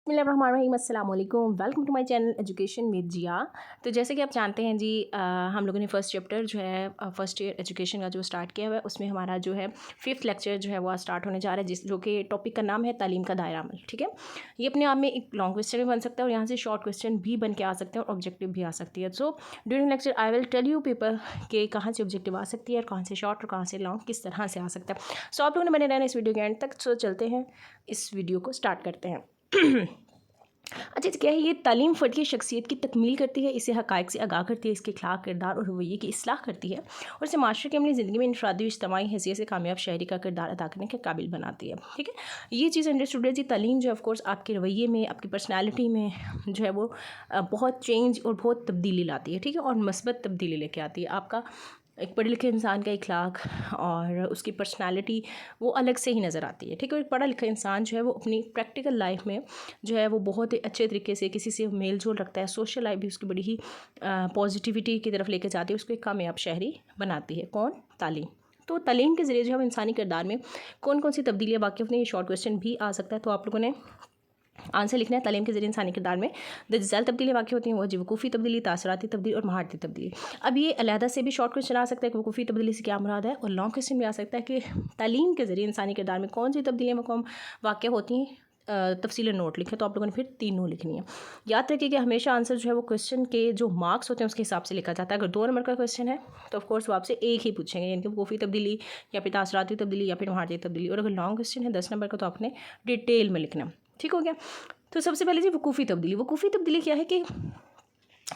बिस्मिल्लाहिर्रहमानिर्रहीम, अस्सलाम वालेकुम। Welcome to my channel education with Zia. तो जैसे कि आप जानते हैं जी, हम लोगों ने फ़र्स्ट चैप्टर जो है फ़र्स्ट ईयर एजुकेशन का जो स्टार्ट किया हुआ है, उसमें हमारा जो है 5th लेक्चर जो है वो स्टार्ट होने जा रहा है, जो कि टॉपिक का नाम है तालीम का दायरा अमल। ठीक है, ये अपने आप में एक लॉन्ग क्वेश्चन भी बन सकता है और यहाँ से शॉर्ट क्वेश्चन भी बन के आ सकते हैं और ऑब्जेक्टिव भी आ सकती है। So during lecture I will tell you paper के कहाँ से ऑब्जेक्टिव आ सकती है और कहाँ से शॉर्ट और कहाँ से लॉन्ग किस तरह से आ सकता है। सो आप लोगों ने बने रहना इस वीडियो के एंड तक। सो चलते हैं, इस वीडियो को स्टार्ट करते हैं। अच्छा, क्या है ये तालीम फ़र्द की शख्सियत की तकमील करती है, इसे हक़ाइक़ से आगाह करती है, इसके अखलाक, किरदार और रवैये की इस्लाह करती है और इसे माशरे की अपनी ज़िंदगी में इनफ़रादी इज्तिमाई हैसियत से कामयाब शहरी का किरदार अदा करने के काबिल बनाती है। ठीक है, ये चीज़ अंडरस्टूड है जी। तालीम जो है ऑफ़ कोर्स आपके रवैये में, आपकी पर्सनैलिटी में जो है वो बहुत चेंज और बहुत तब्दीली लाती है। ठीक है, और मस्बत तब्दीली लेके आती है। आपका एक पढ़े लिखे इंसान का इखलाक और उसकी पर्सनालिटी वो अलग से ही नज़र आती है। ठीक है, एक पढ़ा लिखा इंसान जो है वो अपनी प्रैक्टिकल लाइफ में जो है वो बहुत ही अच्छे तरीके से किसी से मेल जोल रखता है। सोशल लाइफ भी उसकी बड़ी ही पॉजिटिविटी की तरफ लेके जाती है, उसको एक कामयाब शहरी बनाती है। कौन? तालीम। तो तालीम के ज़रिए जो है इंसानी किरदार में कौन कौन सी तब्दीलियाँ वाक़ई होती हैं, ये शॉर्ट क्वेश्चन भी आ सकता है। तो आप लोगों ने आंसर लिखना है। तालीम के ज़रिए इंसानी किरदार में दज्जाल तब्दीली वाक़ई होती हैं, वो वकूफ़ी तब्दीली, तासराती तब्दीली और महारती तब्दीली। अब ये अलहदा से भी शॉर्ट क्वेश्चन आ सकता है कि वकूफ़ी तब्दीली से क्या मुराद है, और लॉन्ग क्वेश्चन भी आ सकता है कि तालीम के ज़रिए इंसानी किरदार में कौन सी तब्दीलियाँ वाक़ई होती हैं। तफसीलन नोट लिखें, तो आप लोगों ने फिर तीनों लिखनी है। याद रखिए कि हमेशा आंसर जो है वो क्वेश्चन के जो मार्क्स होते हैं उसके हिसाब से लिखा जाता है। अगर 2 नंबर का क्वेश्चन है तो ऑफ कोर्स वो आपसे एक ही पूछेंगे, यानी कि वकूफ़ी तब्दीली या फिर तासराती तब्दीली या फिर महारती तब्दीली। और अगर लॉन्ग क्वेश्चन है 10 नंबर का, तो आपने डिटेल में लिखना। ठीक हो गया। तो सबसे पहले जी वकूफ़ी तब्दीली। वकूफ़ी तब्दीली क्या है कि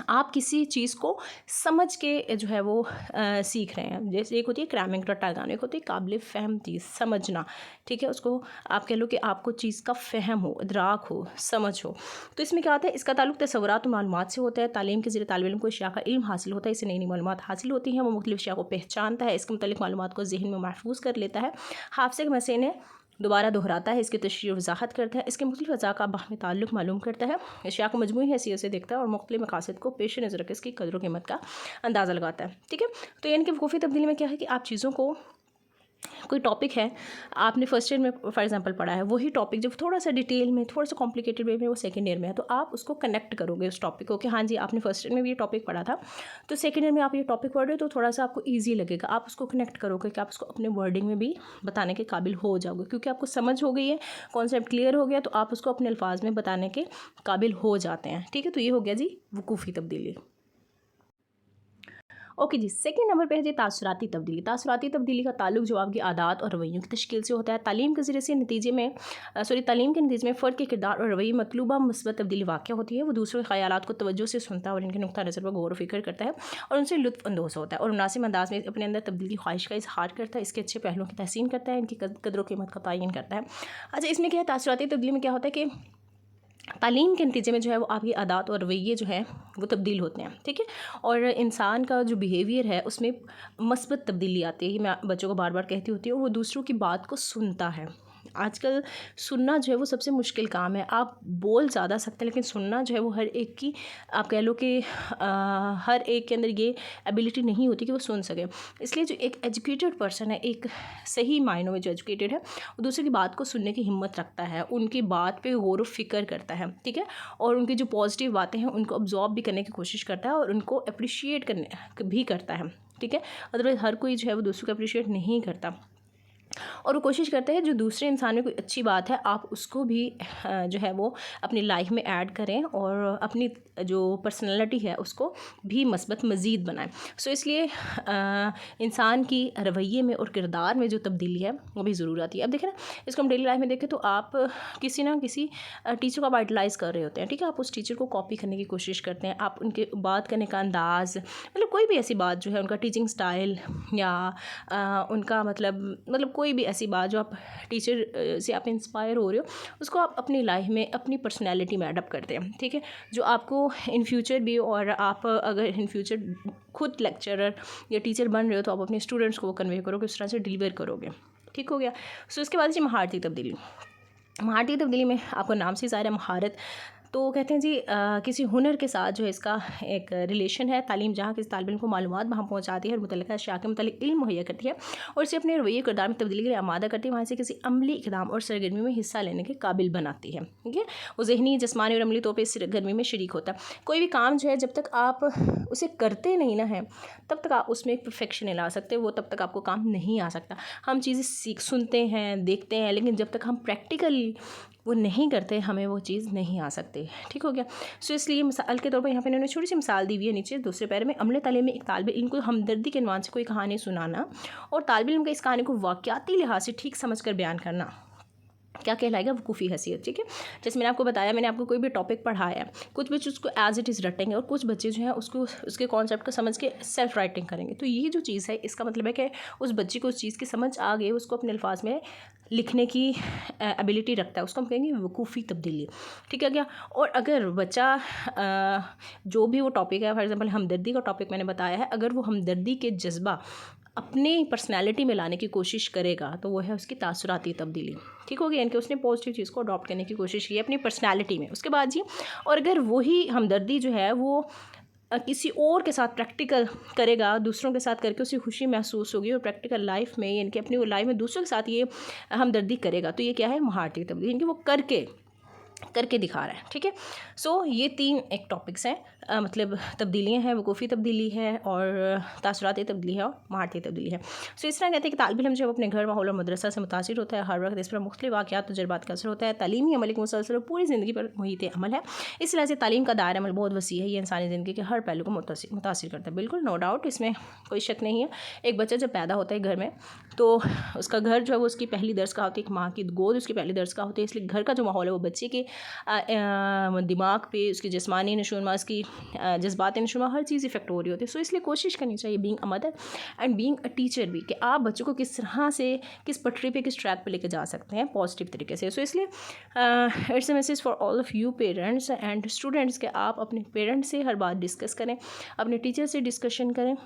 आप किसी चीज़ को समझ के जो है वो सीख रहे हैं। जैसे एक होती है क्रैमिंग, रट्टा लगाना, एक होती है काबिल फ़हम चीज़, समझना। ठीक है, उसको आप कह लो कि आपको चीज़ का फ़हम हो, इदराक हो, समझ हो। तो इसमें क्या होता है, इसका ताल्लुक तसव्वुरात और मालूमात से होता है। तालीम के ज़रिए तालिब इल्म को अशिया का इल्म हासिल होता है, इससे नई नई मालूमात हासिल होती हैं, वो मुख्तलिफ़ अशिया को पहचानता है, इसके मुतालिक मालूमात को ज़हन में महफूज़ कर लेता है, हाफ़िज़े के मसले ने दोबारा दोहराता है, इसकी तशरीह और वज़ाहत करता है, इसके मुख्तलिफ़ अज़ा का बाहमी ताल्लुक़ मालूम करता है, अशिया को मजमूई हैसियत से देखता है और मुख्तलिफ़ मकासद को पेश नज़र रख इसकी कदर कीमत का अंदाज़ा लगाता है। ठीक है, तो यानी कि वकूफ़ी तब्दीली में क्या है कि आप चीज़ों को, कोई टॉपिक है आपने फर्स्ट ईयर में फॉर एग्जांपल पढ़ा है, वही टॉपिक जब थोड़ा सा डिटेल में, थोड़ा सा कॉम्प्लिकेटेड वे में वो सेकंड ईयर में है, तो आप उसको कनेक्ट करोगे उस टॉपिक को कि हाँ जी आपने फर्स्ट ईयर में भी ये टॉपिक पढ़ा था, तो सेकंड ईयर में आप ये टॉपिक पढ़ रहे हो तो थोड़ा सा आपको ईजी लगेगा। आप उसको कनेक्ट करोगे कि आप उसको अपने वर्डिंग में भी बताने के काबिल हो जाओगे, क्योंकि आपको समझ हो गई है, कॉन्सेप्ट क्लियर हो गया, तो आप उसको अपने अल्फाज में बताने के काबिल हो जाते हैं। ठीक है, तो ये हो गया जी वकूफ़ी तब्दीली। ओके जी, सेकंड नंबर पे है जी तासुराती तब्दीली। तासुराती तब्दीली का ताल्लुक जो आपकी आदात और रवैयों की तश्कील से होता है। तालीम के ज़रिए से नतीजे में तालीम के नतीजे में फ़र्द के किरदार और रवैये मतलूबा मुस्बत तब्दीली वाक़या होती है। वो दूसरों के ख़यालात को तवज्जो से सुनता है और इनके नुक्ता नज़र पर गौर व फ़िक्र करता है और उनसे लुत्फ़ अंदोज़ होता है और मुनासिब अंदाज़ में अपने अंदर तब्दीली की ख्वाहिश का इज़हार करता है, इसके अच्छे पहलुओं की तहसीन करता है, इनकी कदर व कीमत का तयन करता है। अच्छा, इसमें क्या है, तासुराती तब्दीली में क्या होता है कि तालीम के नतीजे में जो है वो आपकी आदत और रवैये जो है वो तब्दील होते हैं। ठीक है, और इंसान का जो बिहेवियर है उसमें मस्बत तब्दीली आती है। ये मैं बच्चों को बार बार कहती होती हूँ, वो दूसरों की बात को सुनता है। आजकल सुनना जो है वो सबसे मुश्किल काम है। आप बोल ज़्यादा सकते हैं, लेकिन सुनना जो है वो हर एक की, आप कह लो कि हर एक के अंदर ये एबिलिटी नहीं होती कि वो सुन सके। इसलिए जो एक एजुकेटेड पर्सन है, एक सही मायनों में जो एजुकेटेड है, वो दूसरे की बात को सुनने की हिम्मत रखता है, उनकी बात पे गौर व फ़िक्र करता है। ठीक है, और उनकी जो पॉजिटिव बातें हैं उनको अब्जॉर्ब भी करने की कोशिश करता है और उनको अप्रिशिएट करने भी करता है। ठीक है, अदरवाइज़ हर कोई जो है वो दूसरों को अप्रिशिएट नहीं करता और वो कोशिश करते हैं जो दूसरे इंसान में कोई अच्छी बात है आप उसको भी जो है वो अपनी लाइफ में ऐड करें और अपनी जो पर्सनैलिटी है उसको भी मस्बत मज़ीद बनाएं। सो इसलिए इंसान की रवैये में और किरदार में जो तब्दीली है वो भी ज़रूर आती है। अब देखें ना, इसको हम डेली लाइफ में देखें तो आप किसी ना किसी टीचर को आप आइडलाइज़ कर रहे होते हैं। ठीक है, आप उस टीचर को कॉपी करने की कोशिश करते हैं, आप उनके बात करने का अंदाज़, मतलब कोई भी ऐसी बात जो है, उनका टीचिंग स्टाइल या उनका मतलब कोई भी ऐसी बात जो आप टीचर से आप इंस्पायर हो रहे हो, उसको आप अपनी लाइफ में अपनी पर्सनैलिटी में अडॉप्ट करते हैं। ठीक है, जो आपको इन फ्यूचर भी, और आप अगर इन फ्यूचर खुद लेक्चरर या टीचर बन रहे हो तो आप अपने स्टूडेंट्स को वो कन्वे करोगे, उस तरह से डिलीवर करोगे। ठीक हो गया। सो इसके बाद जी महारती तब्दीली। महारती तब्दीली में आपको नाम से ज़ाहिर है, महारत तो कहते हैं जी किसी हुनर के साथ जो है इसका एक रिलेशन है। तालीम जहाँ किसी तालिब इल्म को मालूमात वहाँ पहुँचाती है और मुतल्लिक़ा अशिया के मुतालिक इल्म मुहैया करती है और इसे अपने रवैये किरदार में तब्दीली के लिए आमादा करती है, वहाँ से किसी अमली इक़दाम और सरगर्मी में हिस्सा लेने के काबिल बनाती है। ठीक है, वो ज़हनी, जिस्मानी और अमली तौर पे इस सरगर्मी में शरीक होता है। कोई भी काम जो है जब तक आप उसे करते नहीं ना हैं तब तक आप उसमें एक परफेक्शन नहीं ला सकते, वो तब तक आपको काम नहीं आ सकता। हम चीज़ें सुनते हैं, देखते हैं, लेकिन जब तक हम प्रैक्टिकली वो नहीं करते हमें वो चीज़ नहीं आ सकती। ठीक हो गया। सो इसलिए मिसाल के तौर पर यहाँ पे इन्होंने छोटी सी मिसाल दी हुई है नीचे दूसरे पैरे में। अमले तालीम में एक तालिब इल्म को हमदर्दी के अनवान से कोई कहानी सुनाना और तालिब इल्म का इस कहानी को वाक़याती लिहाज से ठीक समझ कर बयान करना क्या कहलाएगा? वकूफ़ी हैसियत। ठीक है, जैसे मैंने आपको बताया, मैंने आपको कोई भी टॉपिक पढ़ाया, कुछ बच्चे उसको एज इट इज़ रटेंगे और कुछ बच्चे जो है उसको उसके कॉन्सेप्ट को समझ के सेल्फ राइटिंग करेंगे। तो ये जो चीज़ है इसका मतलब है कि उस बच्चे को उस चीज़ की समझ आ गई, उसको अपने अल्फाज में लिखने की एबिलिटी रखता है, उसको हम कहेंगे वकूफ़ी तब्दीली। ठीक है क्या? और अगर बच्चा जो भी वो टॉपिक है, फॉर एग्जांपल हमदर्दी का टॉपिक मैंने बताया है, अगर वो हमदर्दी के जज्बा अपने पर्सनैलिटी में लाने की कोशिश करेगा तो वो है उसकी तासुराती तब्दीली। ठीक हो गया, यानी कि उसने पॉजिटिव चीज़ को अडॉप्ट करने की कोशिश की है अपनी पर्सनैलिटी में। उसके बाद जी, और अगर वही हमदर्दी जो है वो किसी और के साथ प्रैक्टिकल करेगा, दूसरों के साथ करके उसे खुशी महसूस होगी और प्रैक्टिकल लाइफ में यानी कि अपनी लाइफ में दूसरों के साथ ये हमदर्दी करेगा, तो ये क्या है? महारती तब्दीली, यानी कि वो करके दिखा रहा है। ठीक है, सो ये 3 एक टॉपिक्स हैं, मतलब तब्दीलियाँ हैं, वकूफ़ी तब्दीली है और तासुराती तब्दीली है और महारती तब्दीली है। सो इस तरह कहते हैं कि तालिब इल्म जब अपने घर, माहौल और मदरसा से मुतासिर होता है, हर वक्त इस पर मुख्तलिफ वाक़यात तजुर्बात का असर होता है। तालीमी अमल एक मुसलसल पूरी ज़िंदगी पर मुहित अमल है। इस तरह से तालीम का दायरा अमल बहुत वसी है, ये इंसानी ज़िंदगी के हर पहलू को मुतासिर करता है। बिल्कुल, नो डाउट, इसमें कोई शक नहीं है। एक बच्चा जब पैदा होता है घर में तो उसका घर जो है वो उसकी पहली दरसगाह होती है, एक माँ की गोद उसकी पहली दरसगाह होती है, इसलिए घर का जो माहौल है वो बच्चे के दिमाग पे, उसकी जिस्मानी नशोनमा, उसकी जज्बाती नशोनमा, हर चीज़ इफेक्ट हो रही होती है। सो इसलिए कोशिश करनी चाहिए being a mother and being a teacher भी, कि आप बच्चों को किस तरह से, किस पटरी पे, किस ट्रैक पे लेके जा सकते हैं पॉजिटिव तरीके से। सो इसलिए it's a message for all of you parents and students कि आप अपने पेरेंट्स से हर बात डिस्कस करें, अपने टीचर से डिस्कशन करें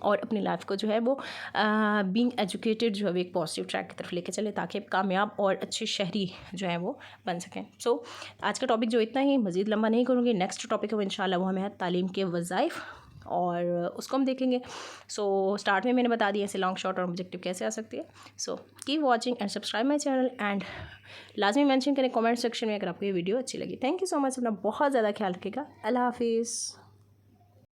और अपनी लाइफ को जो है वो बीइंग एजुकेटेड जो है वो एक पॉजिटिव ट्रैक की तरफ लेके चले, ताकि कामयाब और अच्छे शहरी जो है वो बन सकें। सो आज का टॉपिक जो इतना ही, मज़ीद लंबा नहीं करूँगी। नेक्स्ट टॉपिक है वो इंशाल्लाह वो हमें है तालीम के वज़ाइफ़ और उसको हम देखेंगे। सो स्टार्ट में मैंने बता दिया ऐसे लॉन्ग शॉर्ट और ऑब्जेक्टिव कैसे आ सकती है। So keep watching and subscribe my channel and लाजमी मेंशन करें कमेंट सेक्शन में अगर आपको ये वीडियो अच्छी लगी। थैंक यू सो मच, अपना बहुत ज़्यादा ख्याल रखिएगा। अल्लाह हाफिज़।